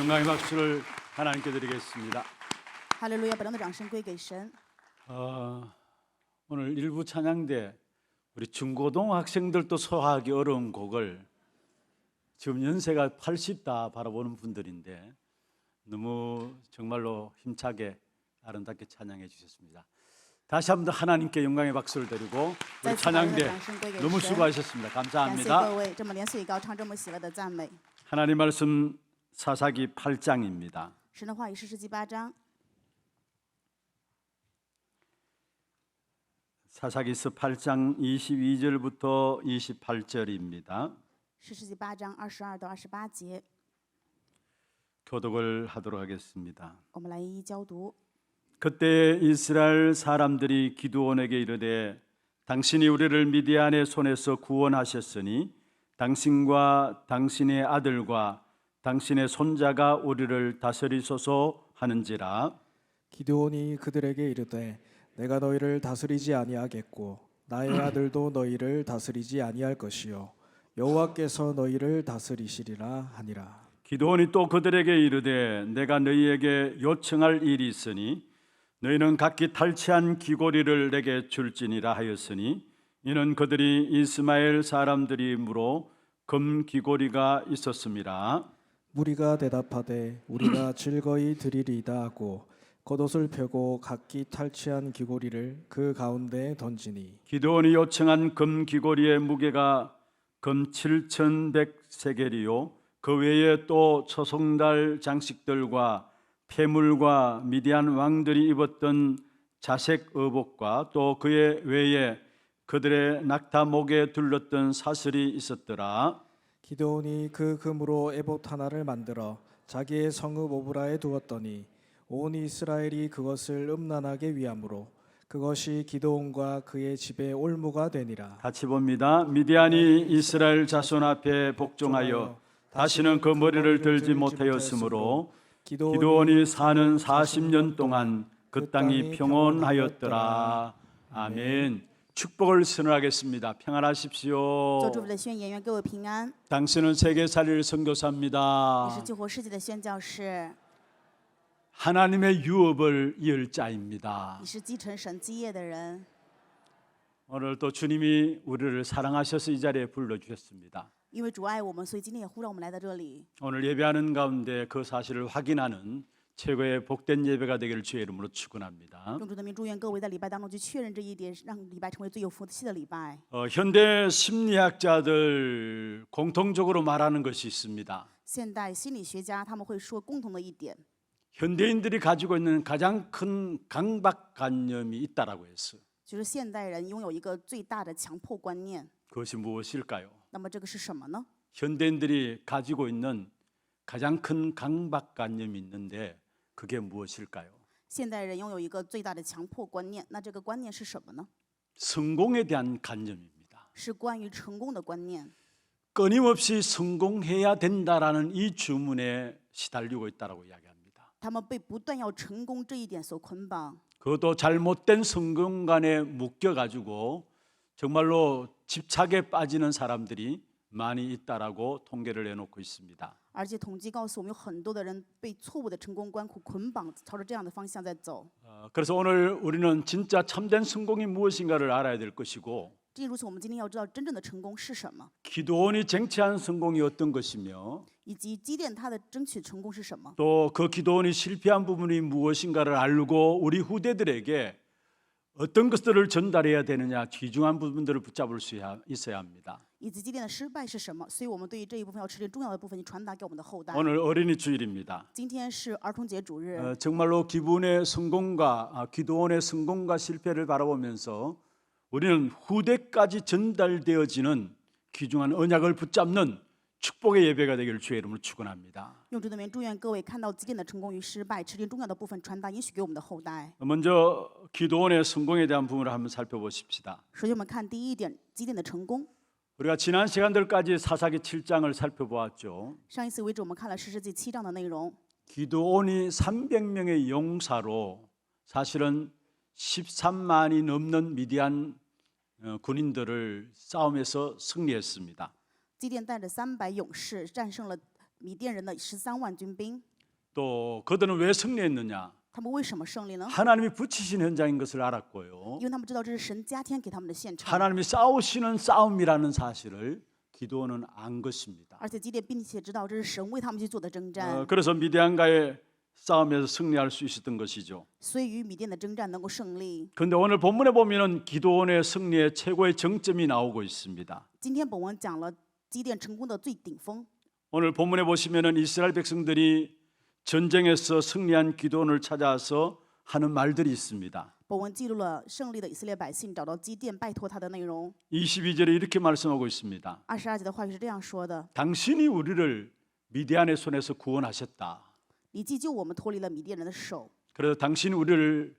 영광의 박수를 하나님께 드리겠습니다. 哈利路亚！本量的掌声归给神。 오늘 일부 찬양대 우리 중고등학생들도 소화하기 어려운 곡을 지금 연세가 80다 바라보는 분들인데 너무 정말로 힘차게 아름답게 찬양해 주셨습니다. 다시 한번 하나님께 영광의 박수를 드리고 우리 찬양대 너무 수고하셨습니다. 感谢 감사합니다. 各位这么连续高唱这么喜乐的赞美。 하나님 말씀 사사기 8장입니다. 神的话语，士师记8章， 사사기서 8장 22절부터 28절입니다. 士师记8章22到28节， 교독을 하도록 하겠습니다. 我们来一一交读。 그때 이스라엘 사람들이 기드온에게 이르되 당신이 우리를 미디안의 손에서 구원하셨으니 당신과 당신의 아들과 당신의 손자가 우리를 다스리소서 하는지라. 기드온이 그들에게 이르되 내가 너희를 다스리지 아니하겠고 나의 아들도 너희를 다스리지 아니할 것이요 여호와께서 너희를 다스리시리라 하니라. 기드온이 또 그들에게 이르되 내가 너희에게 요청할 일이 있으니 너희는 각기 탈취한 귀고리를 내게 줄지니라 하였으니 이는 그들이 이스마엘 사람들이 물어 금 귀고리가 있었음이라. 무리가 대답하되 우리가 즐거이 드리리이다 하고 겉옷을 펴고 각기 탈취한 귀고리를 그 가운데에 던지니 기드온이 요청한 금 귀고리의 무게가 금 7,100세겔이요 그 외에 또 초송달 장식들과 폐물과 미디안 왕들이 입었던 자색 의복과 또 그의 외에 그들의 낙타 목에 둘렀던 사슬이 있었더라. 기드온이 그 금으로 에봇 하나를 만들어 자기의 성읍 오브라에 두었더니 온 이스라엘이 그것을 음란하게 위함으로 그것이 기드온과 그의 집의 올무가 되니라. 같이 봅니다. 미디안이 이스라엘 자손 앞에 복종하여 다시는 그 머리를 들지 못하였으므로 기드온이 사는 40년 동안 그 땅이 평온하였더라. 아멘. 축복을 선언하겠습니다. 평안하십시오. 做祝福的宣言，愿各位平安。 당신은 세계살릴 你 선교사입니다. 是救活世界的宣教士， 하나님의 유업을 이을 자입니다. 你是继承神基业的人。 오늘 또 주님이 우리를 사랑하셔서 이 자리에 불러주셨습니다. 因为主爱我们，所以今天也呼召我们来到这里。 오늘 예배하는 가운데 그 사실을 확인하는 최고의 복된 예배가 되기를 주의 이름으로 축원합니다. 用主的名祝愿各位在礼拜当中去确认这一点，让礼拜成为最有福气的礼拜。 현대 심리학자들 공통적으로 말하는 것이 있습니다. 现代心理学家他们会说共同的一点， 현대인들이 가지고 있는 가장 큰 강박관념이 있다라고 했어요. 就是现代人拥有一个最大的强迫观念。 그것이 무엇일까요? 那么这个是什么呢？ 현대인들이 가지고 있는 가장 큰 강박관념이 있는데 그게 무엇일까요? 现代人拥有一个最大的强迫观念，那这个观念是什么呢？ 성공에 대한 관념입니다. 是关于成功的观念。 끊임없이 성공해야 된다라는 이 주문에 시달리고 있다라고 이야기합니다. 他们被不断要成功这一点所捆绑， 그것도 잘못된 성공관에 묶여가지고 정말로 집착에 빠지는 사람들이 많이 있다라고 통계를 내놓고 있습니다. 而且统计告诉我们，有很多的人被错误的成功观捆绑，朝着这样的方向在走。 그래서 오늘 우리는 진짜 참된 성공이 무엇인가를 알아야 될 것이고 正如此，我们今天要知道真正的成功是什么， 기드온이 쟁취한 성공이 어떤 것이며 以及基甸他的争取成功是什么。 또 그 기드온이 실패한 부분이 무엇인가를 알고 우리 후대들에게 어떤 것들을 전달해야 되느냐 귀중한 부분들을 붙잡을 수 있어야 합니다. 以及基甸的失败是什么？所以我们对于这一部分要持定重要的部分，传达给我们的后代。 오늘 어린이 주일입니다. 今天是儿童节主日， 정말로 기드온의 성공과 실패를 바라보면서 우리는 후대까지 전달되어지는 귀중한 언약을 붙잡는 축복의 예배가 되기를 주의 이름으로 축원합니다. 用主的名祝愿各位看到基甸的成功与失败，持定重要的部分传达，应许给我们的后代。 먼저 기드온의 성공에 대한 부분을 한번 살펴보십시다. 首先，我们看第一点，基甸的成功。 우리가 지난 시간들까지 사사기 7장을 살펴보았죠. 上一次为止，我们看了士师记7章的内容。 기드온이 300명의 용사로 사실은 13만이 넘는 미디안 군인들을 싸움에서 승리했습니다. 基甸带着300勇士战胜了米甸人的13万军兵。또 그들은 왜 승리했느냐? 他们为什么胜利呢？ 하나님이 붙이신 현장인 것을 알았고요. 因为他们知道这是神加添给他们的现场， 하나님이 싸우시는 싸움이라는 사실을 기도는 안 것입니다. 而且基甸并且知道这是神为他们去做的征战， 그래서 미디안과의 싸움에서 승리할 수 있었던 것이죠. 所以与米甸的征战能够胜利。 그런데 오늘 본문에 보면은 기도원의 승리의 최고의 정점이 나오고 있습니다. 今天本文讲了基甸成功的最顶峰。 오늘 본문에 보시면은 이스라엘 백성들이 전쟁에서 승리한 기도원을 찾아서 하는 말들이 있습니다. 本文记录了胜利的以色列百姓找到基甸拜托他的内容。 22절에 이렇게 말씀하고 있습니다. 22节的话语是这样说的： 당신이 우리를 미디안의 손에서 구원하셨다. 你既救我们脱离了米甸人的手， 그래서 당신이 우리를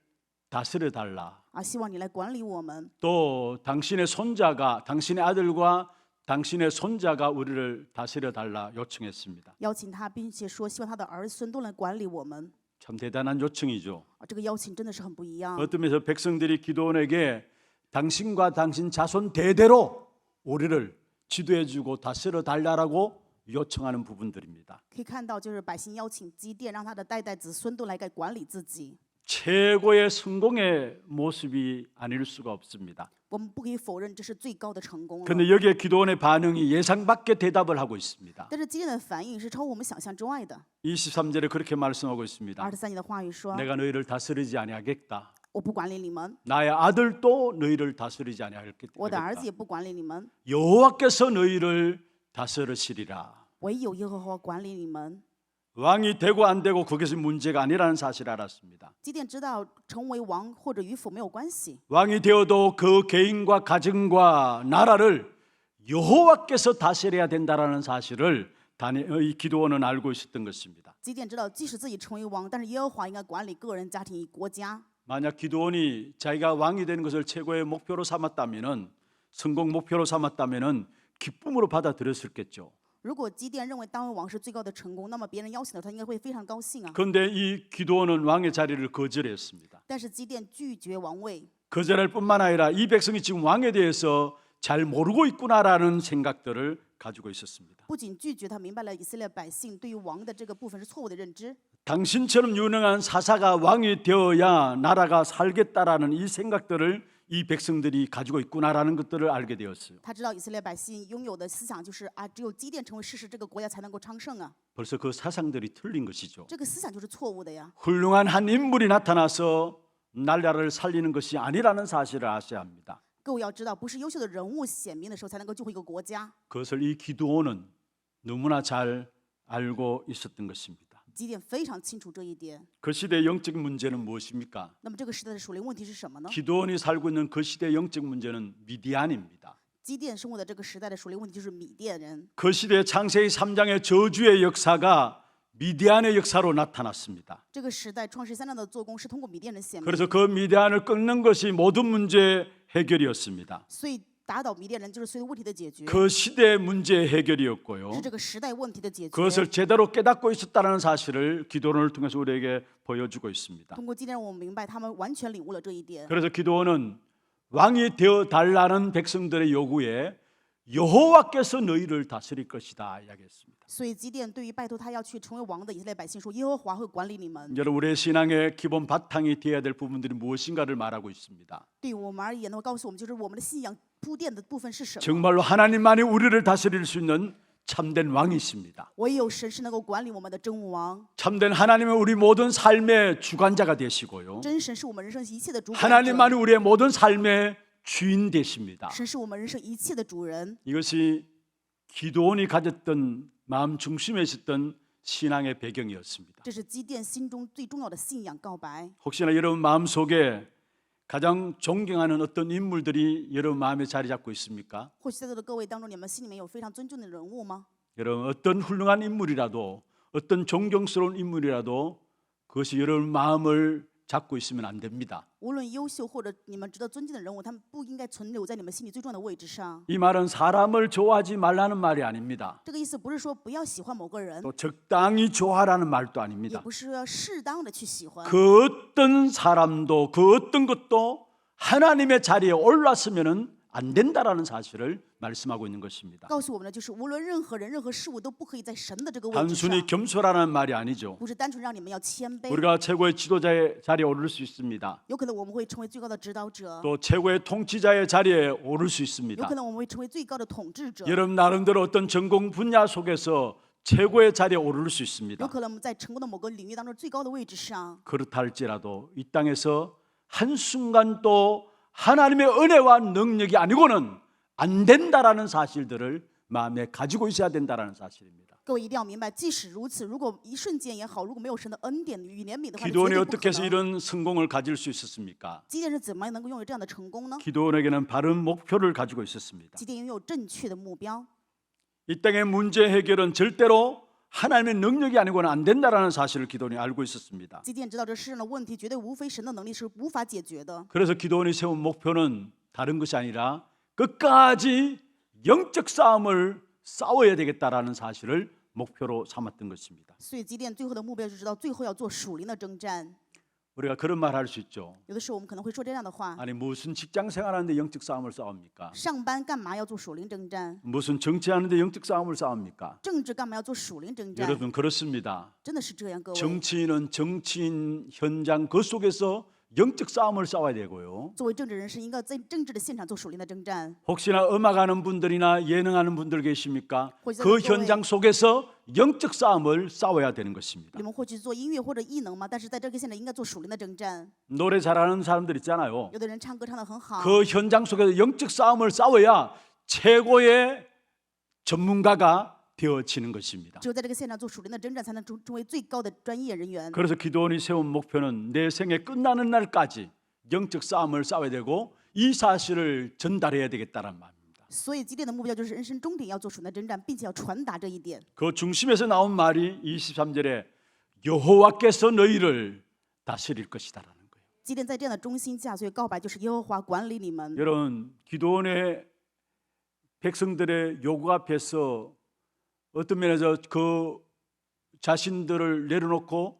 다스려 달라. 希望你来管理我们。 또 당신의 손자가 당신의 아들과 당신의 손자가 우리를 다스려 달라 요청했습니다. 邀请他，并且说希望他的儿孙都能管理我们。 참 대단한 요청이죠. 这个邀请真的是很不一样。 어떤 면에서 백성들이 기도원에게 당신과 당신 자손 대대로 우리를 지도해주고 다스려 달라라고 요청하는 부분들입니다. 可以看到，就是百姓邀请基甸，让他的代代子孙都来该管理自己。 최고의 성공의 모습이 아닐 수가 없습니다. 我们不可以否认这是最高的成功了。 그런데 여기에 기도원의 반응이 예상 밖의 대답을 하고 있습니다. 但是基甸的反应是超乎我们想象之外的。 23절에 그렇게 말씀하고 있습니다. 23节的话语说 내가 너희를 다스리지 아니하겠다. 我不管理你们， 나의 아들도 너희를 다스리지 아니하겠다. 我的儿子也不管理你们， 여호와께서 너희를 다스리시리라. 唯有耶和华管理你们。 왕이 되고 안 되고 그것이 문제가 아니라는 사실을 알았습니다. 基甸知道成为王或者与否没有关系， 왕이 되어도 그 개인과 가정과 나라를 여호와께서 다스려야 된다라는 사실을 이 기도원은 알고 있었던 것입니다. 基甸知道即使自己成为王，但是耶和华应该管理个人、家庭与国家。 만약 기도원이 자기가 왕이 되는 것을 최고의 목표로 삼았다면은 성공 목표로 삼았다면은 기쁨으로 받아들였을겠죠. 如果基甸认为当为王是最高的成功，那么别人邀请了他，应该会非常高兴啊。 그런데 이 기도원은 왕의 자리를 거절했습니다. 但是基甸拒绝王位， 거절할 뿐만 아니라 이 백성이 지금 왕에 대해서 잘 모르고 있구나라는 생각들을 가지고 있었습니다. 不仅拒绝他，明白了以色列百姓对于王的这个部分是错误的认知。 당신처럼 유능한 사사가 왕이 되어야 나라가 살겠다라는 이 생각들을 이 백성들이 가지고 있구나라는 것들을 알게 되었어요. 他知道以色列百姓拥有的思想就是啊，只有基甸成为事实，这个国家才能够昌盛啊。 벌써 그 사상들이 틀린 것이죠. 这个思想就是错误的呀。 훌륭한 한 인물이 나타나서 나라를 살리는 것이 아니라는 사실을 아셔야 합니다. 各位要知道，不是优秀的人物显明的时候才能够救回一个国家。 그것을 이 기도원은 너무나 잘 알고 있었던 것입니다. 基甸非常清楚这一点。 그 시대의 영적 문제는 무엇입니까? 那么这个时代的属灵问题是什么呢？ 기도원이 살고 있는 그 시대의 영적 문제는 미디안입니다. 基甸生活的这个时代的属灵问题就是米甸人。 그 시대 창세기 3장의 저주의 역사가 미디안의 역사로 나타났습니다. 这个时代创世3章的做工是通过米甸人显明， 그래서 그 미디안을 끊는 것이 모든 문제의 해결이었습니다. 所以打倒米甸人就是所有问题的解决， 그 시대의 문제의 해결이었고요. 是这个时代问题的解决。 그것을 제대로 깨닫고 있었다는 사실을 기도원을 통해서 우리에게 보여주고 있습니다. 通过基甸让我们明白，他们完全领悟了这一点。 그래서 기도원은 왕이 되어 달라는 백성들의 요구에 여호와께서 너희를 다스릴 것이다 이야기했습니다. 所以基甸对于拜托他要去成为王的以色列百姓说，耶和华会管理你们。 여러분 우리의 신앙의 기본 바탕이 되어야 될 부분들이 무엇인가를 말하고 있습니다. 对于我们而言的话，告诉我们就是我们的信仰铺垫的部分是什么。 정말로 하나님만이 우리를 다스릴 수 있는 참된 왕이십니다. 唯有神是能够管理我们的真王， 참된 하나님은 우리 모든 삶의 주관자가 되시고요. 真神是我们人生一切的主管 하나님만이 者， 우리의 모든 삶의 주인 되십니다. 神是我们人生一切的主人。 이것이 기도원이 가졌던 마음 중심에 있었던 신앙의 배경이었습니다. 这是基甸心中最重要的信仰告白。 혹시나 여러분 마음속에 가장 존경하는 어떤 인물들이 여러분 마음에 자리 잡고 있습니까? 或许在座的各位当中，你们心里面有非常尊重的人物吗？ 여러분 어떤 훌륭한 인물이라도 어떤 존경스러운 인물이라도 그것이 여러분 마음을 잡고 있으면 안 됩니다. 无论优秀或者你们值得尊敬的人物，他们不应该存留在你们心里最重要的位置上。 이 말은 사람을 좋아하지 말라는 말이 아닙니다. 这个意思不是说不要喜欢某个人， 또 적당히 좋아하라는 말도 也 아닙니다. 不是说要适当的去喜欢。 그 어떤 사람도 그 어떤 것도 하나님의 자리에 올랐으면 안 된다라는 사실을 말씀하고 있는 것입니다. 告诉我们的就是，无论任何人、任何事物都不可以在神的这个位置上， 단순히 겸손하라는 말이 아니죠. 不是单纯让你们要谦卑。 우리가 최고의 지도자의 자리에 오를 수 있습니다. 有可能我们会成为最高的指导者， 또 최고의 통치자의 자리에 오를 수 有 있습니다. 可能我们会成为最高的统治者， 여러분 나름대로 어떤 전공 분야 속에서 최고의 자리에 오를 수 有 있습니다. 可能我们在成功的某个领域当中最高的位置上。 그렇다 할지라도 이 땅에서 한순간도 하나님의 은혜와 능력이 아니고는 안 된다라는 사실들을 마음에 가지고 있어야 된다라는 사실입니다. 各位一定要明白，即使如此，如果一瞬间也好，如果没有神的恩典与怜悯的话，绝 기도원이 对不 어떻게 可 해서 能。 이런 성공을 가질 수 있었습니까? 基甸是怎么能够拥有这样的成功呢？ 기도원에게는 바른 목표를 가지고 있었습니다. 基甸拥有正确的目标。 이 땅의 문제 해결은 절대로 하나님의 능력이 아니고는 안 된다라는 사실을 기도원이 알고 있었습니다. 基甸知道这世上的问题绝对无非神的能力是无法解决的， 그래서 기도원이 세운 목표는 다른 것이 아니라 끝까지 영적 싸움을 싸워야 되겠다라는 사실을 목표로 삼았던 것입니다. 所以基甸最后的目标就知道最后要做属灵的征战。 우리가 그런 말 할 수 있죠. 有的时候我们可能会说这样的话： 아니 무슨 직장 생활하는데 영적 싸움을 싸웁니까? 上班干嘛要做属灵征战？ 무슨 정치하는데 영적 싸움을 싸웁니까? 政治干嘛要做属灵征战？ 여러분 그렇습니다. 真的是这样，各位。 정치인은 정치인 현장 그 속에서 영적 싸움을 싸워야 되고요. 作为政治人士，应该在政治的现场做属灵的征战。 혹시나 음악하는 분들이나 예능하는 분들 계십니까? 혹시 그各位- 현장 속에서 영적 싸움을 싸워야 되는 것입니다. 你们或许做音乐或者艺能嘛，但是在这个现场应该做属灵的征战。 노래 잘하는 사람들 있잖아요. 有的人唱歌唱得很好， 그 현장 속에서 영적 싸움을 싸워야 최고의 전문가가 되어지는 것입니다. 只有在这个现场做属灵的征战，才能成为最高的专业人员。 그래서 기도원이 세운 목표는 내 생에 끝나는 날까지 영적 싸움을 싸워야 되고 이 사실을 전달해야 되겠다는 말입니다. 所以基甸的目标就是人生终点要做属灵的征战，并且要传达这一点。 그 중심에서 나온 말이 23절에 여호와께서 너희를 다스릴 것이다라는 거예요. 基甸在这样的中心下，所以告白就是耶和华管理你们。 여러분 기도원의 백성들의 요구 앞에서 어떤 면에서 그 자신들을 내려놓고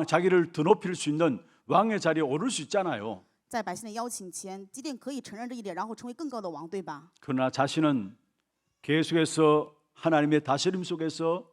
자기를 드높일 수 있는 왕의 자리에 오를 수 있잖아요. 在百姓的邀请前，基甸可以承认这一点，然后成为更高的王，对吧？ 그러나 자신은 계속해서 하나님의 다스림 속에서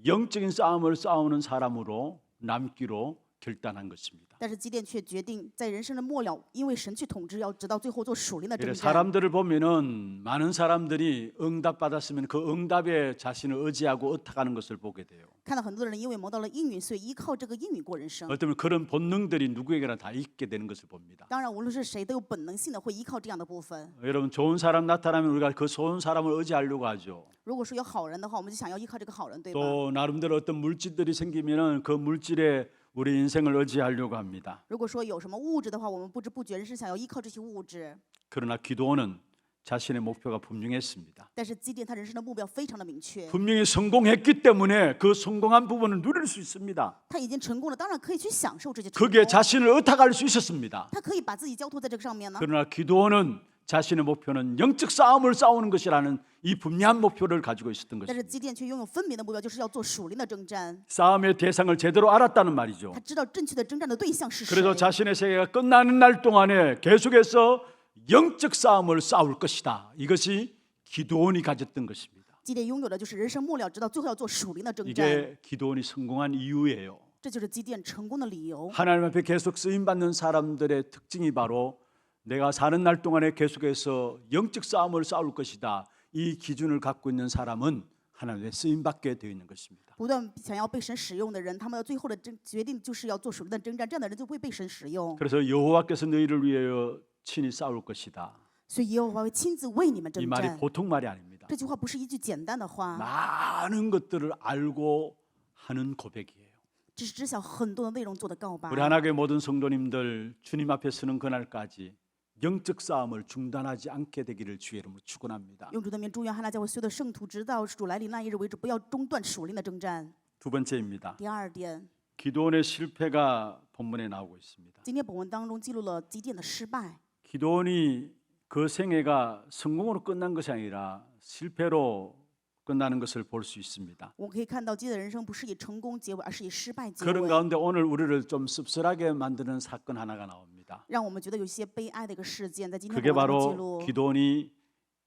영적인 싸움을 싸우는 사람으로 남기로 결단한 것입니다. 但是基甸却决定在人生的末了，因为神去统治，要直到最后做属灵的征 이래 战。 사람들을 보면은 많은 사람들이 응답 받았으면 그 응답에 자신을 의지하고 의탁하는 것을 보게 돼요. 看到很多人因为蒙到了应允，所以依靠这个应允过人生。 어쩌면 그런 본능들이 누구에게나 다 있게 되는 것을 봅니다. 当然，无论是谁，都有本能性的会依靠这样的部分。 여러분 좋은 사람 나타나면 우리가 그 좋은 사람을 의지하려고 하죠. 如果说有好人的话，我们就想要依靠这个好人，对吧？ 또 나름대로 어떤 물질들이 생기면은 그 물질에 우리 인생을 의지하려고 합니다. 如果说有什么物质的话，我们不知不觉人是想要依靠这些物质。 그러나 기도원은 자신의 목표가 분명했습니다. 但是基甸他人生的目标非常的明确， 분명히 성공했기 때문에 그 성공한 부분을 누릴 수 있습니다. 他已经成功了，当然可以去享受这些成 거기에 功。 자신을 의탁할 수 있었습니다. 他可以把自己交托在这个上面呢。 그러나 기도원은 자신의 목표는 영적 싸움을 싸우는 것이라는 이 분명한 목표를 가지고 있었던 但是 것입니다. 基甸却拥有分明的目标，就是要做属灵的征战。 싸움의 대상을 제대로 알았다는 말이죠. 他知道正确的征战的对象是谁。 그래서 자신의 세계가 끝나는 날 동안에 계속해서 영적 싸움을 싸울 것이다. 이것이 기도원이 가졌던 것입니다. 基甸拥有的就是人生末了，直到最后要做属灵的征战。 이게 기도원이 성공한 이유예요. 这就是基甸成功的理由。 하나님 앞에 계속 쓰임 받는 사람들의 특징이 바로 내가 사는 날 동안에 계속해서 영적 싸움을 싸울 것이다. 이 기준을 갖고 있는 사람은 하나님의 쓰임 받게 되어 있는 것입니다. 不断想要被神使用的人，他们的最后的决定就是要做属灵的征战，这样的人就会被神使用。 그래서 여호와께서 너희를 위하여 친히 싸울 것이다. 所以耶和华会亲自为你们 이 征 말이 战。 보통 말이 아닙니다. 这句话不是一句简单的话， 많은 것들을 알고 하는 고백이에요. 只是知晓很多的内容做的告白。 우리 하나교회 모든 성도님들 주님 앞에 서는 그날까지 영적 싸움을 중단하지 않게 되기를 주의 이름으로 축원합니다. 用主的名祝愿汉娜教会所有的圣徒，直到主来临那一日为止，不要中断属灵的征战。 두 번째입니다. 第二点， 기도원의 실패가 본문에 나오고 있습니다. 今天本文当中记录了基甸的失败。 기도원이 그 생애가 성공으로 끝난 것이 아니라 실패로 끝나는 것을 볼 수 있습니다. 我们可以看到基甸的人生不是以成功结尾，而是以失败结 그런 尾， 가운데 오늘 우리를 좀 씁쓸하게 만드는 사건 하나가 나옵니다. 让我们觉得有些悲哀的一个事件，在今天 그게 本文当中记 바로 录， 기도원이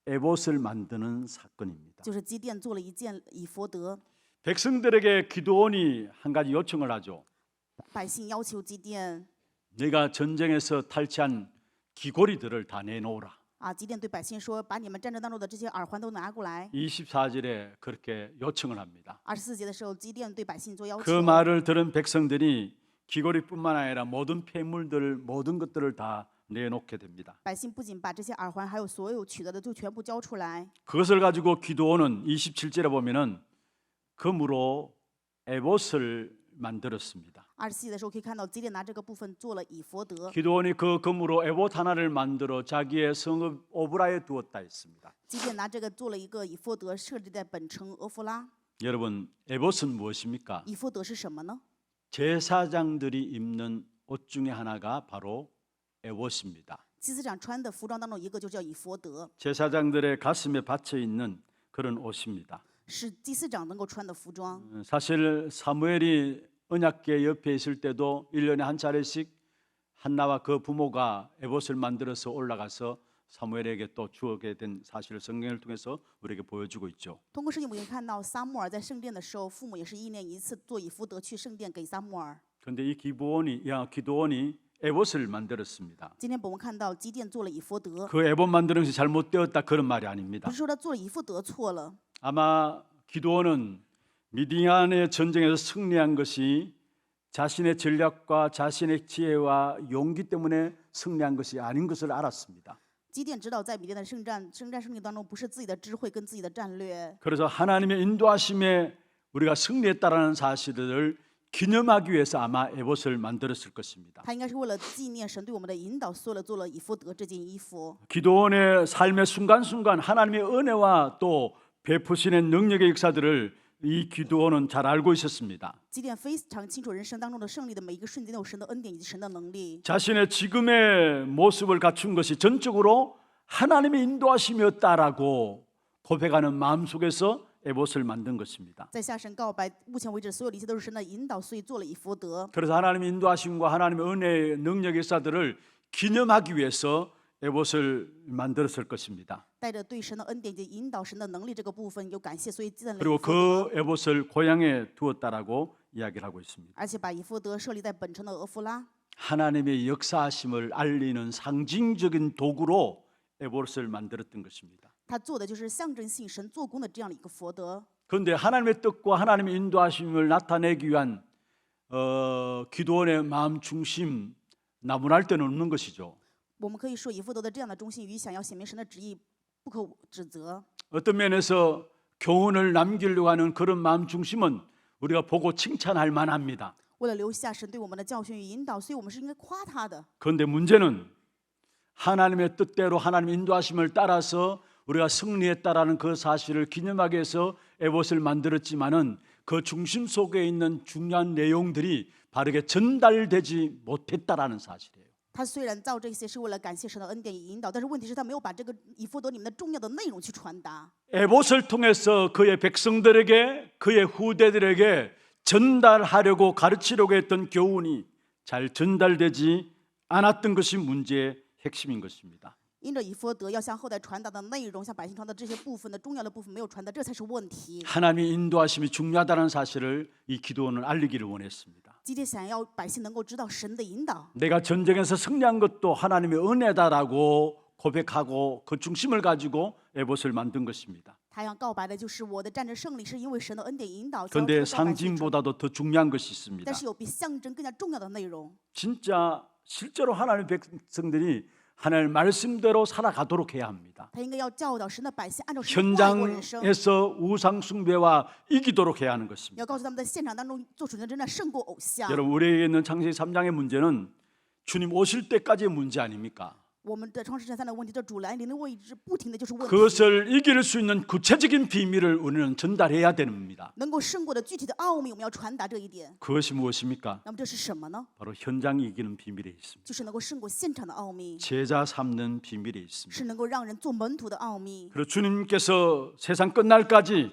에봇을 만드는 사건입니다. 就是基甸做了一件以弗得， 백성들에게 기드온이 한 가지 요청을 하죠. 百姓要求基甸 내가 전쟁에서 탈취한 귀고리들을 다 내놓으라. 基甸对百姓说：“把你们战争当中的这些耳环都拿过来。 24절에 그렇게 요청을 합니다. ”24节的时候，基甸对百姓做要 그 求。 말을 들은 백성들이 귀고리뿐만 아니라 모든 폐물들 모든 것들을 다 내놓게 됩니다. 百姓不仅把这些耳环还有所有取得的就全部交出来， 그것을 가지고 기드온은 27절에 보면은 금으로 에봇을 만들었습니다. 24节的时候可以看到基甸拿这个部分做了以弗得。 기드온이 그 금으로 에봇 하나를 만들어 자기의 성읍 오브라에 두었다 했습니다. 基甸拿这个做了一个以弗得，设置在本城俄弗拉。 여러분, 에봇은 무엇입니까? 以弗得是什么呢？ 제사장들이 입는 옷 중에 하나가 바로 에봇입니다. 祭司长穿的服装当中一个就叫以弗得， 제사장들의 가슴에 받쳐 있는 그런 옷입니다. 是祭司长能够穿的服装。 사실 사무엘이 언약궤 옆에 있을 때도 1년에 한 차례씩 한나와 그 부모가 에봇을 만들어서 올라가서 사무엘에게 또 주게 된 사실을 성경을 통해서 우리에게 보여주고 있죠. 通过圣经，我们可以看到撒母耳在圣殿的时候，父母也是1年1次做以弗得去圣殿给撒母耳。 그런데 이 기드온이 에봇을 만들었습니다. 今天我们看到基甸做了以弗得， 그 에봇 만드는 것이 잘못되었다 그런 말이 不 아닙니다. 是说他做了以弗得错了， 아마 기드온은 미디안의 전쟁에서 승리한 것이 자신의 전략과 자신의 지혜와 용기 때문에 승리한 것이 아닌 것을 알았습니다. 基甸知道在米甸的圣战胜利当中，不是自己的智慧跟自己的战略， 그래서 하나님의 인도하심에 우리가 승리했다라는 사실을 기념하기 위해서 아마 에봇을 만들었을 것입니다. 他应该是为了纪念神对我们的引导，所以做了以弗得这件衣服。 기드온의 삶의 순간순간 하나님의 은혜와 또 베푸시는 능력의 역사들을 이 기드온은 잘 알고 있었습니다. 基甸非常清楚人生当中的胜利的每一个瞬间都有神的恩典以及神的能力。 자신의 지금의 모습을 갖춘 것이 전적으로 하나님의 인도하심이었다라고 고백하는 마음속에서 에봇을 만든 것입니다. 在向神告白，目前为止所有的一切都是神的引导，所以做了以弗得。 그래서 하나님의 인도하심과 하나님의 은혜의 능력의 역사들을 기념하기 위해서 에봇을 만들었을 것입니다. 带着对神的恩典以及引导神的能力这个部分有感谢，所以建了 그리고 以弗得， 그 에봇을 고향에 두었다라고 이야기를 하고 있습니다. 而且把以弗得设立在本城的俄弗拉， 하나님의 역사하심을 알리는 상징적인 도구로 에봇을 만들었던 것입니다. 他做的就是象征性神做工的这样的一个佛德。 그런데 하나님의 뜻과 하나님의 인도하심을 나타내기 위한 기도원의 마음 중심 나무랄 데는 없는 것이죠. 我们可以说以弗得的这样的忠心与想要显明神的旨意不可指责。 어떤 면에서 교훈을 남기려고 하는 그런 마음 중심은 우리가 보고 칭찬할 만합니다. 为了留下神对我们的教训与引导，所以我们是应该夸他的。 그런데 문제는 하나님의 뜻대로 하나님의 인도하심을 따라서 우리가 승리했다라는 그 사실을 기념하기 위해서 에봇을 만들었지만은 그 중심 속에 있는 중요한 내용들이 바르게 전달되지 못했다라는 사실이에요. 他虽然造这些是为了感谢神的恩典与引导，但是问题是他没有把这个以弗得里面的重要的内容去传达。 에봇을 통해서 그의 백성들에게 그의 후대들에게 전달하려고 가르치려고 했던 교훈이 잘 전달되지 않았던 것이 문제의 핵심인 것입니다. 因着以弗得要向后代传达的内容，向百姓传达这些部分的重要的部分没有传达，这才是问题。 하나님의 인도하심이 중요하다는 사실을 이 기도원은 알리기를 원했습니다. 基甸想要百姓能够知道神的引导， 내가 전쟁에서 승리한 것도 하나님의 은혜다라고 고백하고 그 중심을 가지고 에봇을 만든 것입니다. 他要告白的就是我的战争胜利是因为神的恩典引导。 그런데 才要告白信主 상징보다도 더 중요한 것이 있습니다. 但是有比象征更加重要的内容。 진짜 실제로 하나님의 백성들이 하나님의 말씀대로 살아가도록 해야 합니다. 他应该要教导神的百姓按照神的话语过人生， 현장에서 우상 숭배와 이기도록 해야 하는 要 것입니다. 告诉他们在现场当中做属灵的征战胜过偶像。 여러분, 우리에게 있는 창세기 3장의 문제는 주님 오실 때까지의 문제 아닙니까? 我们的创世神3的问题，这主来临的位置不停的就是问题。 그것을 이길 수 있는 구체적인 비밀을 우리는 전달해야 됩니다. 能够胜过的具体的奥秘，我们要传达这一点。 그것이 무엇입니까? 那么这是什么呢？ 바로 현장 이기는 비밀에 있습니다. 就是能够胜过现场的奥秘， 제자 삼는 비밀에 있습니다. 是能够让人做门徒的奥秘。 그리고 주님께서 세상 끝날까지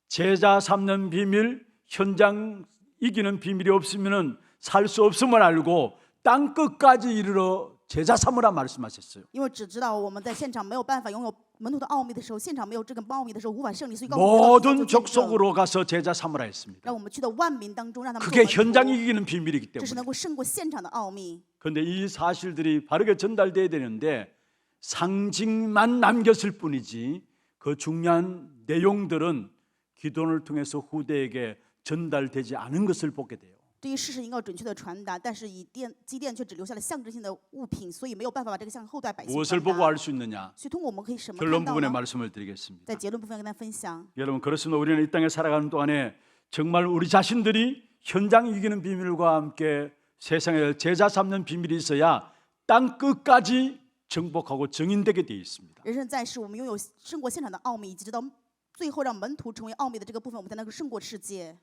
제자 삼는 비밀, 현장 이기는 비밀이 없으면 살 수 없음을 알고 땅 끝까지 이르러 제자 삼으라 말씀하셨어요. 因为只知道我们在现场没有办法拥有门徒的奥秘的时候，现场没有这个奥秘的时候无法胜利，所以告诉我们要 모든 做见证 족속으로 가서 제자 삼으라 했습니다. 让我们去到万民当中，让他们做 그게 门徒 현장 이기는 비밀이기 这是 때문에. 能够胜过现场的奥秘。 그런데 이 사실들이 바르게 전달돼야 되는데 상징만 남겼을 뿐이지 그 중요한 내용들은 기도를 통해서 후대에게 전달되지 않은 것을 보게 돼요. 这一事实应该准确的传达，但是基甸却只留下了象征性的物品，所以没有办法把这个向后代百姓 무엇을 传 보고 达。 알 수 있느냐? 所以通过我们可以什么 결론 看到 부분에 呢？ 말씀을 드리겠습니다. 在结论部分跟大家分享。 여러분 그렇습니다. 우리는 이 땅에 살아가는 동안에 정말 우리 자신들이 현장 이기는 비밀과 함께 세상에 제자 삼는 비밀이 있어야 땅 끝까지 정복하고 정인되게 되어 있습니다. 人生在世，我们拥有胜过现场的奥秘，以及直到最后让门徒成为奥秘的这个部分，我们才能够胜过世界。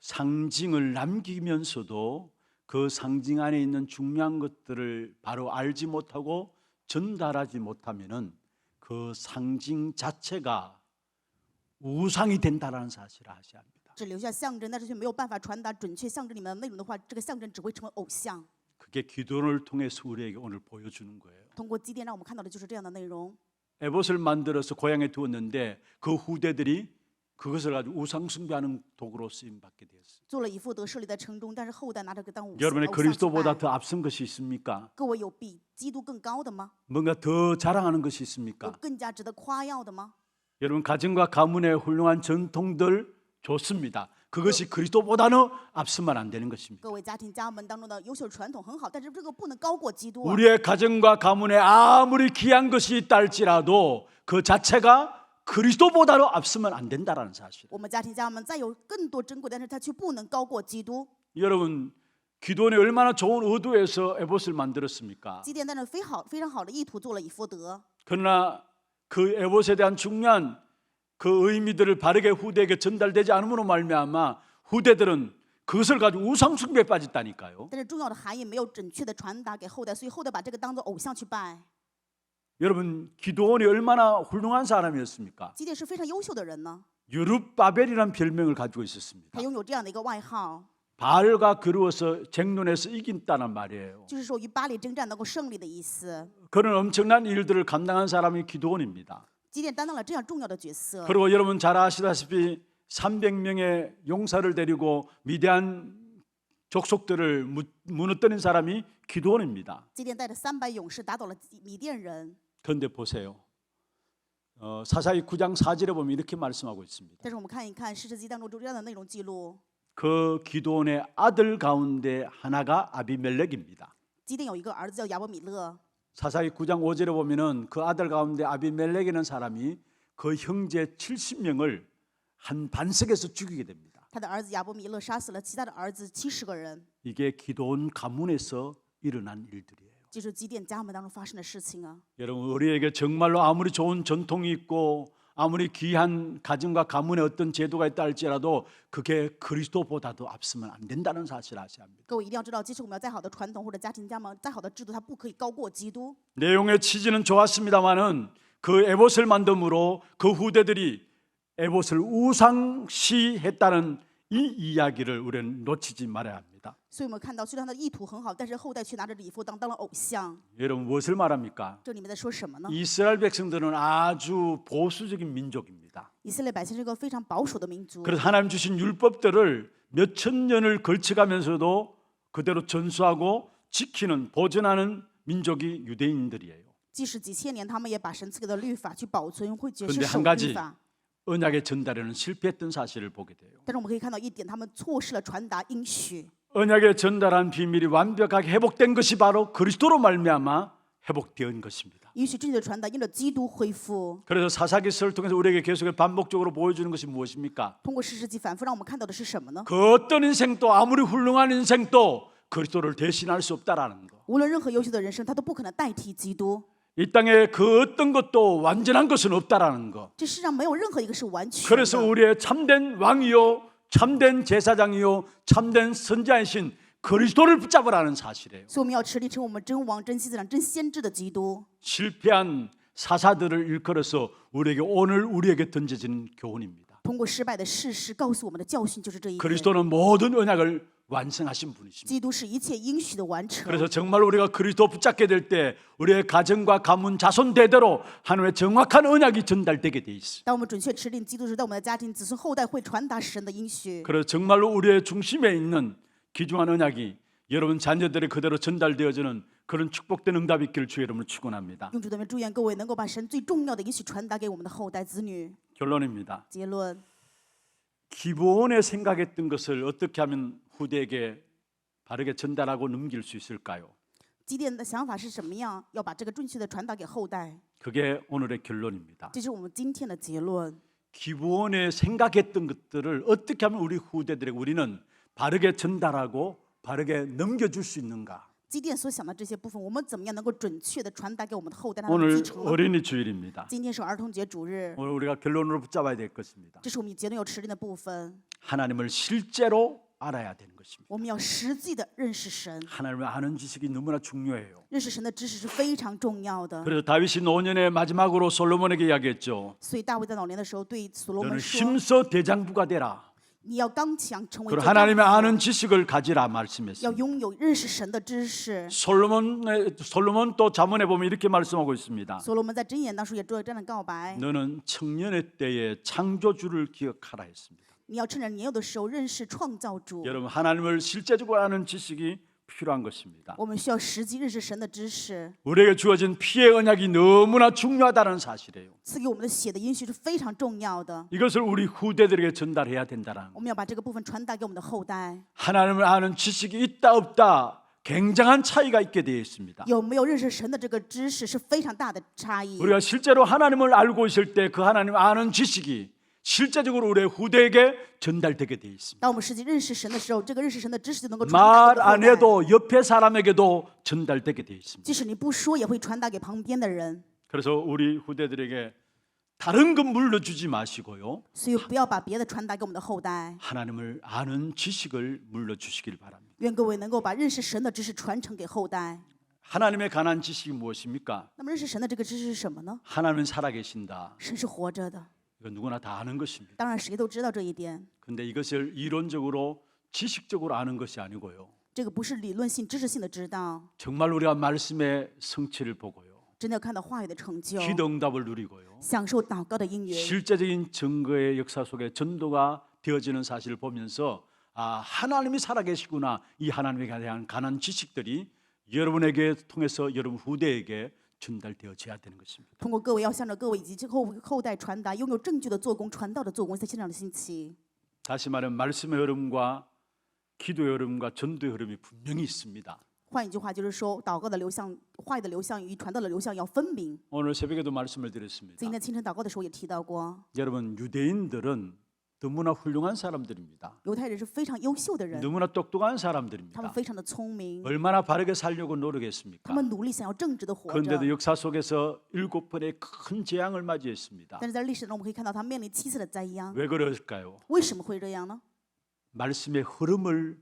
상징을 남기면서도 그 상징 안에 있는 중요한 것들을 바로 알지 못하고 전달하지 못하면은 그 상징 자체가 우상이 된다라는 사실을 아셔야 합니다. 只留下象征，但是却没有办法传达准确象征里面的内容的话，这个象征只会成为偶像。 그게 기도를 통해서 우리에게 오늘 보여주는 거예요. 通过基甸，让我们看到的就是这样的内容。 에봇을 만들어서 고향에 두었는데 그 후대들이 그것을 가지고 우상 숭배하는 도구로 쓰임 받게 되었어요. 做了以弗得设立在城中，但是后代拿这个当偶像。 여러분의 偶像去 그리스도보다 拜 더 앞선 것이 있습니까? 各位有比基督更高的吗？ 뭔가 더 자랑하는 것이 有 있습니까? 更加值得夸耀的吗？ 여러분 가정과 가문의 훌륭한 전통들 좋습니다. 그것이 그리스도보다는 앞서면 안 되는 것입니다. 各位家庭家门当中的优秀传统很好，但是这个不能高过基督啊。 우리의 가정과 가문에 아무리 귀한 것이 있다 할지라도 그 자체가 그리스도보다도 앞서면 안 된다라는 사실. 我们家庭家门再有更多珍贵，但是它却不能高过基督。 여러분 기도원이 얼마나 좋은 의도에서 에봇을 만들었습니까? 基甸在那非常好的意图做了以弗得， 그러나 그 에봇에 대한 중요한 그 의미들을 바르게 후대에게 전달되지 않음으로 말미암아 후대들은 그것을 가지고 우상 숭배에 빠졌다니까요. 但是重要的含义没有准确的传达给后代，所以后代把这个当做偶像去拜。 여러분 기도원이 얼마나 훌륭한 사람이었습니까? 基甸是非常优秀的人呢， 유룹바벨이라는 별명을 가지고 있었습니다. 他拥有这样的一个外号， 바알과 그루어서 쟁론에서 이긴다는 말이에요. 就是说与巴黎征战能够胜利的意思。 그런 엄청난 일들을 감당한 사람이 기도원입니다. 基甸担当了这样重要的角色。 그리고 여러분 잘 아시다시피 300명의 용사를 데리고 미디안 족속들을 무너뜨린 사람이 기도원입니다. 基甸带着300勇士打倒了米甸人。 그런데 보세요. 사사기 9장 4절에 보면 이렇게 말씀하고 있습니다. 但是我们看一看士师记当中这样的内容记录， 그 기도원의 아들 가운데 하나가 아비멜렉입니다. 基甸有一个儿子叫亚伯米勒。 사사기 9장 5절에 보면은 그 아들 가운데 아비멜렉이라는 사람이 그 형제 70명을 한 반석에서 죽이게 됩니다. 他的儿子亚伯米勒杀死了其他的儿子70个人， 이게 기도원 가문에서 일어난 일들이에요. 这是基甸家门当中发生的事情啊。 여러분 우리에게 정말로 아무리 좋은 전통이 있고 아무리 귀한 가정과 가문의 어떤 제도가 있다 할지라도 그게 그리스도보다도 앞서면 안 된다는 사실을 아셔야 합니다. 各位一定要知道，即使我们要再好的传统或者家庭家门，再好的制度，它不可以高过基督。 내용의 취지는 좋았습니다마는 그 에봇을 만듦으로 그 후대들이 에봇을 우상시했다는 이 이야기를 우리는 놓치지 말아야 합니다. 所以我们看到，虽然他的意图很好，但是后代却拿着以弗当了偶像。 여러분 무엇을 말합니까? 这里面在说什么呢？ 이스라엘 백성들은 아주 보수적인 민족입니다. 以色列百姓是一个非常保守的民族， 그래서 하나님 주신 율법들을 몇천 년을 걸쳐가면서도 그대로 전수하고 지키는 보존하는 민족이 유대인들이에요. 即使几千年，他们也把神赐给的律法去保存，会解释 근데 守 한 가지 律法。 언약의 전달에는 실패했던 사실을 보게 돼요. 但是我们可以看到一点，他们错失了传达应许。 언약의 전달한 비밀이 완벽하게 회복된 것이 바로 그리스도로 말미암아 회복된 것입니다. 应许正确的传达，因着基督恢复。 그래서 사사기서를 통해서 우리에게 계속 반복적으로 보여주는 것이 무엇입니까? 通过士师记反复让我们看到的是什么呢？ 그 어떤 인생도 아무리 훌륭한 인생도 그리스도를 대신할 수 없다라는 거. 无论任何优秀的人生，他都不可能代替基督。 이 땅에 그 어떤 것도 완전한 것은 없다라는 거. 这世上没有任何一个是完全 그래서 的。 우리의 참된 왕이요, 참된 제사장이요, 참된 선자이신 그리스도를 붙잡으라는 사실이에요. 所以我们要持立成我们真王、真祭司长、真先知的基督。 실패한 사사들을 일컬어서 오늘 우리에게 던져지는 교훈입니다. 通过失败的事实告诉我们的教训就是这一点。 그리스도는 모든 언약을 완성하신 분이십니다. 基督是一切应许的完成。 그래서 정말 우리가 그리스도 붙잡게 될 때 우리의 가정과 가문 자손 대대로 하나님의 정확한 언약이 전달되게 돼 있어요. 当我们准确持定基督时，在我们的家庭、子孙后代会传达神的应许。 그래서 정말로 우리의 중심에 있는 귀중한 언약이 여러분 자녀들의 그대로 전달되어지는 그런 축복된 응답이 있기를 주의 이름으로 축원합니다. 用主的名祝愿各位能够把神最重要的应许传达给我们的后代子女。 결론입니다. 结论： 기본에 생각했던 것을 어떻게 하면 후대에게 바르게 전달하고 넘길 수 있을까요? 基甸的想法是什么样？要把这个正确的传达给后代， 그게 오늘의 결론입니다. 这是我们今天的结论。 기본에 생각했던 것들을 어떻게 하면 우리 후대들에게 우리는 바르게 전달하고 바르게 넘겨줄 수 있는가? 基甸所想的这些部分，我们怎么样能够准确的传达给我们的后代，让他们 오늘 继承呢？ 어린이 주일입니다. 今天是儿童节主日， 오늘 우리가 결론으로 붙잡아야 될 것입니다. 这是我们结论要持定的部分。 하나님을 실제로 알아야 되는 것입니다. 我们要实际的认识神， 하나님을 아는 지식이 너무나 중요해요. 认识神的知识是非常重要的。 그래서 다윗이 노년의 마지막으로 솔로몬에게 이야기했죠. 所以大卫在老年的时候对所罗 너는 门说 심서 대장부가 되라. ：“你要刚强，成为 그리고 这样 하나님의 子 아는 지식을 가지라 要 말씀했습니다. 拥有认识神的知识。 솔로몬 또 자문에 보면 이렇게 말씀하고 있습니다. 所罗门在箴言当中也做了这样的告白： 너는 청년의 때에 창조주를 기억하라 했습니다. 你要趁着年幼的时候认识创造主。 여러분 하나님을 실제적으로 아는 지식이 필요한 것입니다. 我们需要实际认识神的知识。 우리에게 주어진 피의 언약이 너무나 중요하다는 사실이에요. 赐给我们的血的应许是非常重要的。 이것을 우리 후대들에게 전달해야 된다는 我们要把这个部分传达给我们的后代。 하나님을 아는 지식이 있다 없다 굉장한 차이가 있게 되어 있습니다. 有没有认识神的这个知识是非常大的差异。 우리가 실제로 하나님을 알고 있을 때 그 하나님 아는 지식이 실제적으로 우리의 후대에게 전달되게 되어 있습니다. 当我们实际认识神的时候，这个认识神的知识就能够传达 말 给我们 안 的后代。 해도 옆에 사람에게도 전달되게 되어 있습니다. 即使你不说，也会传达给旁边的人。 그래서 우리 후대들에게 다른 것 물려주지 마시고요. 所以不要把别的传达给我们的后代。 하나님을 아는 지식을 물려주시길 바랍니다. 愿各位能够把认识神的知识传承给后代。 하나님에 관한 지식이 무엇입니까? 那么认识神的这个知识是什么呢？ 하나님은 살아계신다. 神是活着的， 이거 누구나 다 아는 것입니다. 当然谁都知道这一点。 근데 이것을 이론적으로 지식적으로 아는 것이 아니고요. 这个不是理论性、知识性的知道， 정말 우리가 말씀의 성취를 보고요. 真的要看到话语的成就， 기도 응답을 누리고요. 享受祷告的应允。 실제적인 증거의 역사 속에 전도가 되어지는 사실을 보면서 하나님이 살아계시구나. 이 하나님에 대한 간한 지식들이 여러분에게 통해서 여러분 후대에게 전달되어져야 되는 것입니다. 通过各位要向着各位以及后代传达，拥有证据的做工、传道的做工在现场的兴起。 다시 말하면 말씀의 흐름과 기도의 흐름과 전도의 흐름이 분명히 있습니다. 换一句话就是说，祷告的流向、话语的流向与传道的流向要分明。 오늘 새벽에도 말씀을 드렸습니다. 今天清晨祷告的时候也提到过， 여러분 유대인들은 너무나 훌륭한 사람들입니다. 犹太人是非常优秀的人， 너무나 똑똑한 他们 사람들입니다. 非常的聪明， 얼마나 바르게 살려고 他 노력했습니까? 们努力想要正直的活着 그런데도 。 역사 속에서 7번의 큰 재앙을 맞이했습니다. 但是在历史中，我们可以看到他面临7次的灾殃。 왜 그럴까요? 为什么会这样呢？ 말씀의 흐름을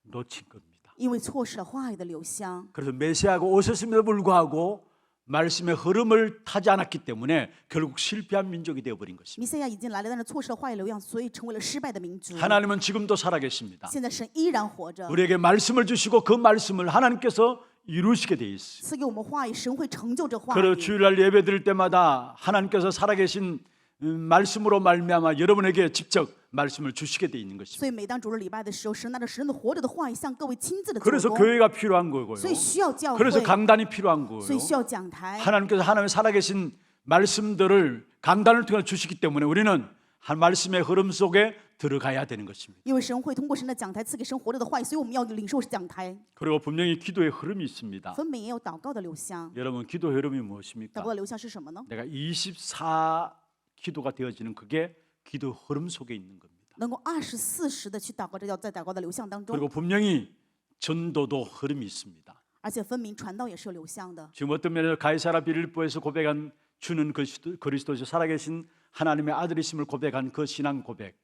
놓친 겁니다. 因为错失了话语的流向。 그래서 메시아가 오셨음에도 불구하고 말씀의 흐름을 타지 않았기 때문에 결국 실패한 민족이 되어버린 것입니다. 弥赛亚已经来了，但是错失了话语流量，所以成为了失败的民族。 하나님은 지금도 살아계십니다. 现在神依然活着， 우리에게 말씀을 주시고 그 말씀을 하나님께서 이루시게 돼 있어요. 赐给我们话语，神会成就这话 그리고 语。 주일날 예배 드릴 때마다 하나님께서 살아계신 말씀으로 말미암아 여러분에게 직접 말씀을 주시게 돼 있는 것입니다. 所以每当主日礼拜的时候，神拿着神的活着的话语向各位亲自的做 그래서 工。 교회가 필요한 거고요. 所以需要教会， 그래서 강단이 필요한 거예요. 所以需要讲台。 하나님께서 하나님의 살아계신 말씀들을 강단을 통해 주시기 때문에 우리는 한 말씀의 흐름 속에 들어가야 되는 것입니다. 因为神会通过神的讲台赐给神活着的话语，所以我们要领受讲台。 그리고 분명히 기도의 흐름이 있습니다. 分明也有祷告的流向。 여러분 기도 흐름이 祷 무엇입니까? 告的流向是什么呢？ 내가 24 기도가 되어지는 그게 기도 흐름 속에 있는 겁니다. 能够24时的去祷告，这叫在祷告的流向当中， 그리고 분명히 전도도 흐름이 있습니다. 而且分明传道也是有流向的。 지금 어떤 면에서 가이사라 빌립보에서 고백한 주는 그리스도시 살아계신 하나님의 아들이심을 고백한 그 신앙 고백,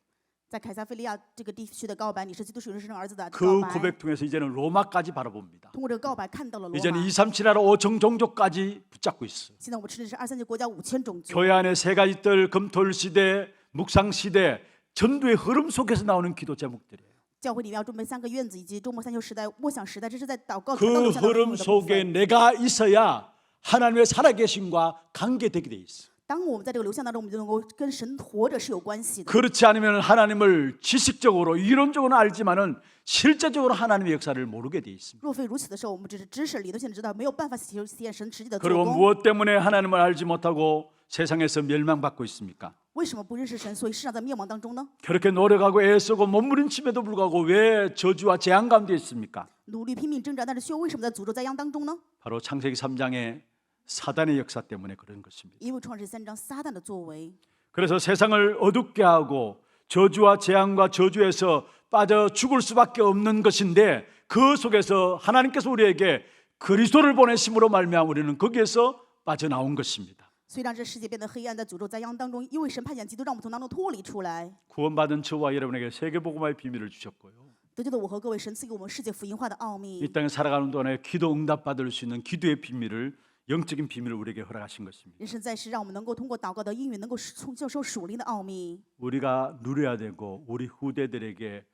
在凯撒菲利亚这个地区的告白，你是基督属于神儿子的告 그 白。 고백 통해서 이제는 로마까지 바라봅니다. 通过这个告白看到了罗 이제는 马。 237 나라 5천 종족까지 붙잡고 있어요. 现在我们吃的是237国家5000种族。 교회 안에 세 가지 뜰, 금토일 시대, 묵상 시대, 전도의 흐름 속에서 나오는 기도 제목들이에요. 教会里面要准备3个院子，以及周末3休时代、默想时代，这是在祷告 그 传道留下的父 흐름 母的部 속에 分。 내가 있어야 하나님의 살아계심과 관계되게 돼 있어. 当我们在这个流向当中，我们就能够跟神活着是有关系的。 그렇지 않으면 하나님을 지식적으로 이론적으로는 알지만은 실제적으로 하나님의 역사를 모르게 돼 있습니다. 若非如此的时候，我们只是知识理论性的知道，没有办法体现神实际的做 그리고 工。 무엇 때문에 하나님을 알지 못하고 세상에서 멸망받고 있습니까? 为什么不认识神？所以世上在灭亡当中呢？ 그렇게 노력하고 애쓰고 몸부림침에도 불구하고 왜 저주와 재앙 가운데 있습니까? 努力拼命挣扎，但是却为什么在诅咒灾殃当中呢？ 바로 창세기 3장의 사단의 역사 때문에 그런 것입니다. 因为创世3章撒旦的作为， 그래서 세상을 어둡게 하고 저주와 재앙과 저주에서 빠져 죽을 수밖에 없는 것인데 그 속에서 하나님께서 우리에게 그리스도를 보내심으로 말미암아 우리는 거기에서 빠져나온 것입니다. 所以让这世界变得黑暗，在诅咒灾殃当中，因为神派遣基督，让我们从当中脱离出来。 구원받은 저와 여러분에게 세계복음화의 비밀을 주셨고요. 得救的我和各位，神赐给我们世界福音化的奥秘 이 。 땅에 살아가는 동안에 기도 응답받을 수 있는 기도의 비밀을 영적인 비밀을 우리에게 허락하신 것입니다. 人生在世，让我们能够通过祷告的应允，能够接受属灵的奥秘。 우리가 누려야 되고 우리 후대들에게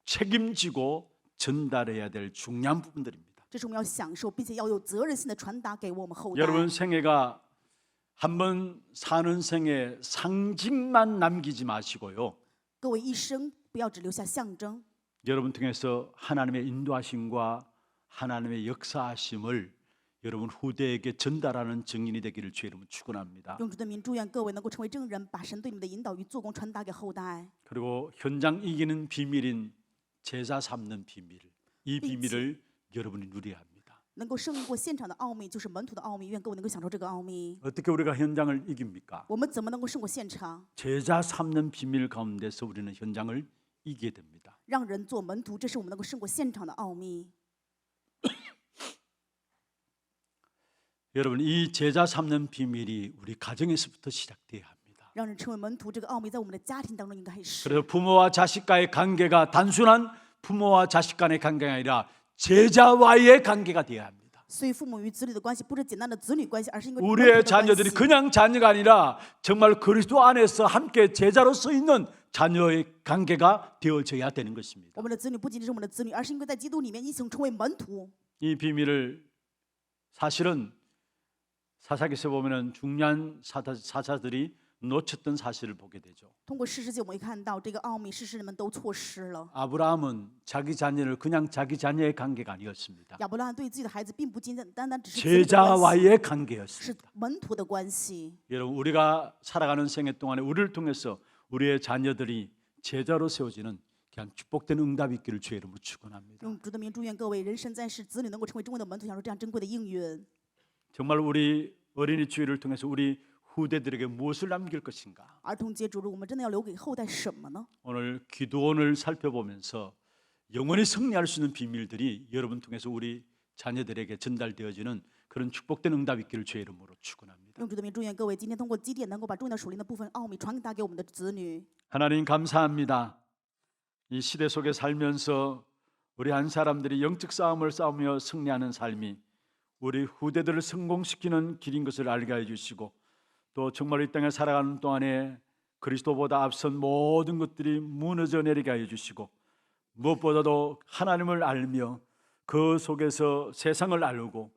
책임지고 전달해야 될 중요한 부분들입니다. 这是我们要享受，并且要有责任心的传达给我们后代。 여러분 생애가 한 번 사는 생의 상징만 남기지 마시고요. 各位一生不要只留下象征， 여러분 통해서 하나님의 인도하심과 하나님의 역사하심을 여러분 후대에게 전달하는 증인이 되기를 주의 이름으로 축원합니다. 用主的名祝愿各位能够成为证人，把神对你们的引导与做工传达给后代。 그리고 현장 이기는 비밀인 제자 삼는 비밀, 이 비밀을 여러분이 누려야 합니다. 能够胜过现场的奥秘，就是门徒的奥秘。愿各位能够享受这个奥秘。 어떻게 우리가 현장을 이깁니까? 我们怎么能够胜过现场？ 제자 삼는 비밀 가운데서 우리는 현장을 이기게 됩니다. 让人做门徒，这是我们能够胜过现场的奥秘。 여러분 이 제자 삼는 비밀이 우리 가정에서부터 시작돼야 합니다. 让人成为门徒，这个奥秘在我们的家庭当中应该开始。 그래서 부모와 자식과의 관계가 단순한 부모와 자식 간의 관계가 아니라 제자와의 관계가 되어야 합니다. 所以父母与子女的关系不是简单的子女关系，而是因为 우리의 자녀들이 그냥 자녀가 아니라 정말 그리스도 안에서 함께 제자로 서 있는 자녀의 관계가 되어져야 되는 것입니다. 我们的子女不仅仅是我们的子女，而是应该在基督里面一起成为门徒。 이 비밀을 사실은 사사기서 보면은 중요한 사사들이 놓쳤던 사실을 보게 되죠. 通过士师记，我们会看到这个奥秘，士师们都错失了。 아브라함은 자기 자녀를 그냥 자기 자녀의 관계가 아니었습니다. 亚伯拉罕对自己的孩子，并不仅仅单单只是子女的关系， 제자와의 是 관계였습니다. 门徒的关系。 여러분 우리가 살아가는 생애 동안에 우리를 통해서 우리의 자녀들이 제자로 세워지는 그냥 축복된 응답이 있기를 주의 이름으로 축원합니다. 用主的名祝愿各位人生在世，子女能够成为珍贵的门徒，享受这样珍贵的应允。 정말 우리 어린이 주의를 통해서 우리 후대들에게 무엇을 남길 것인가? 儿童节主日，我们真的要留给后代什么呢？ 오늘 기도원을 살펴보면서 영원히 승리할 수 있는 비밀들이 여러분 통해서 우리 자녀들에게 전달되어지는 그런 축복된 응답이 있기를 주의 이름으로 축원합니다. 用主的名祝愿各位今天通过基甸，能够把重要属灵的部分奥秘传达给我们的子女。 하나님 감사합니다. 이 시대 속에 살면서 우리 한 사람들이 영적 싸움을 싸우며 승리하는 삶이 우리 후대들을 성공시키는 길인 것을 알게 해주시고 또 정말 이 땅에 살아가는 동안에 그리스도보다 앞선 모든 것들이 무너져 내리게 해주시고 무엇보다도 하나님을 알며 그 속에서 세상을 알고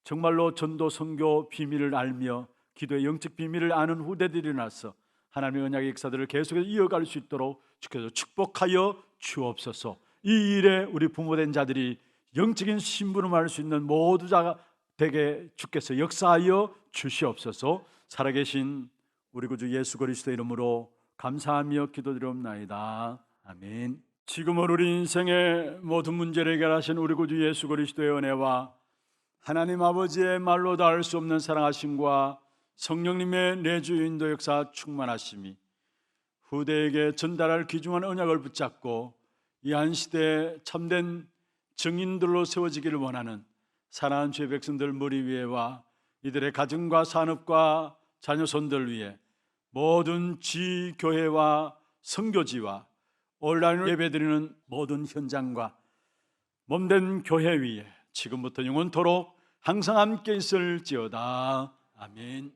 정말로 전도 선교 비밀을 알며 기도의 영적 비밀을 아는 후대들이 나서 하나님의 언약의 역사들을 계속해서 이어갈 수 있도록 주께서 축복하여 주옵소서. 이 일에 우리 부모된 자들이 영적인 심부름할 수 있는 모두 자가 되게 주께서 역사하여 주시옵소서. 살아계신 우리 구주 예수 그리스도의 이름으로 감사하며 기도드리옵나이다. 아멘. 지금은 우리 인생의 모든 문제를 해결하신 우리 구주 예수 그리스도의 은혜와 하나님 아버지의 말로 닿을 수 없는 사랑하심과 성령님의 내주 인도 역사 충만하심이 후대에게 전달할 귀중한 언약을 붙잡고 이 한 시대에 참된 증인들로 세워지기를 원하는 사랑하는 주의 백성들 머리 위에와 이들의 가정과 산업과 자녀손들 위해 모든 지교회와 선교지와 온라인으로 예배드리는 모든 현장과 몸된 교회 위에 지금부터 영원토록 항상 함께 있을지어다. 아멘.